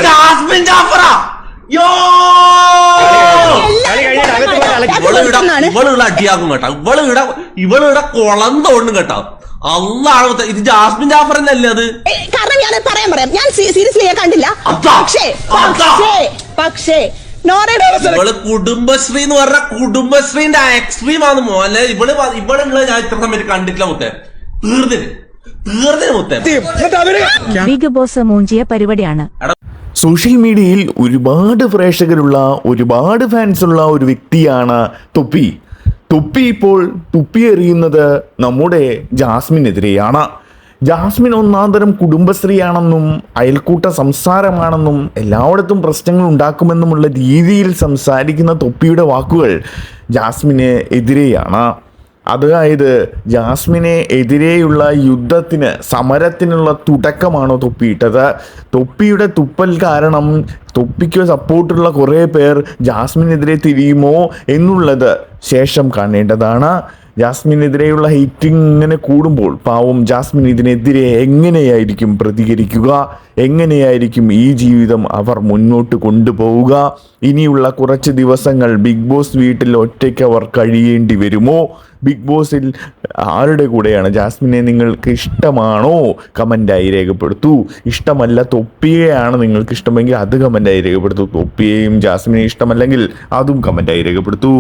Jasmine ജാഫറാ ഇവളിവിടെ അടിയാക്കും കേട്ടോ. ഇവളിവിടെ കുളം തോണ്ടും കേട്ടോ. അള്ളാണ് ഇത് ജാസ്മിൻ ജാഫർ എന്നല്ലേ അത്? കാരണം ഞാൻ പറയാം ഞാൻ സീരിയസ്ലി കണ്ടില്ല. പക്ഷേ ഇവള് കുടുംബശ്രീ എന്ന് പറഞ്ഞ കുടുംബശ്രീന്റെ എക്സ്ട്രീം ആണ് മോനെ. ഇവളുള്ള ഞാൻ ഇത്ര സമയത്ത് കണ്ടിട്ടില്ല മുത്തേ. തീർന്നിന് മുത്തേ. ബിഗ് ബോസ് മൂഞ്ചിയ പരിപാടിയാണ്. സോഷ്യൽ മീഡിയയിൽ ഒരുപാട് പ്രേക്ഷകരുള്ള ഒരുപാട് ഫാൻസുള്ള ഒരു വ്യക്തിയാണ് തൊപ്പി. തൊപ്പി ഇപ്പോൾ തുപ്പി എറിയുന്നത് നമ്മുടെ ജാസ്മിനെതിരെയാണ്. ജാസ്മിൻ ഒന്നാന്തരം കുടുംബശ്രീയാണെന്നും അയൽക്കൂട്ട സംസാരമാണെന്നും എല്ലായിടത്തും പ്രശ്നങ്ങൾ ഉണ്ടാക്കുമെന്നുമുള്ള രീതിയിൽ സംസാരിക്കുന്ന തൊപ്പിയുടെ വാക്കുകൾ ജാസ്മിന് എതിരെയാണ്. അതായത് ജാസ്മിനെ എതിരെയുള്ള യുദ്ധത്തിന് സമരത്തിനുള്ള തുടക്കമാണോ തൊപ്പിയിട്ടത്? തൊപ്പിയുടെ തുപ്പൽ കാരണം തൊപ്പിക്ക് സപ്പോർട്ടുള്ള കുറേ പേർ ജാസ്മിനെതിരെ തിരിയുമോ എന്നുള്ളത് ശേഷം കാണേണ്ടതാണ്. ജാസ്മിനെതിരെയുള്ള ഹെയ്റ്റിംഗ് ഇങ്ങനെ കൂടുമ്പോൾ പാവം ജാസ്മിൻ ഇതിനെതിരെ എങ്ങനെയായിരിക്കും പ്രതികരിക്കുക? എങ്ങനെയായിരിക്കും ഈ ജീവിതം അവർ മുന്നോട്ട് കൊണ്ടുപോവുക? ഇനിയുള്ള കുറച്ച് ദിവസങ്ങൾ ബിഗ് ബോസ് വീട്ടിൽ ഒറ്റയ്ക്ക് അവർ കഴിയേണ്ടി വരുമോ? ബിഗ് ബോസിൽ ആരുടെ കൂടെയാണ്? ജാസ്മിനെ നിങ്ങൾക്ക് ഇഷ്ടമാണോ? കമൻ്റായി രേഖപ്പെടുത്തൂ. ഇഷ്ടമല്ല തൊപ്പിയെയാണ് നിങ്ങൾക്ക് ഇഷ്ടമെങ്കിൽ അത് കമൻ്റായി രേഖപ്പെടുത്തൂ. തൊപ്പിയെയും ജാസ്മിനെയും ഇഷ്ടമല്ലെങ്കിൽ അതും കമൻ്റായി രേഖപ്പെടുത്തൂ.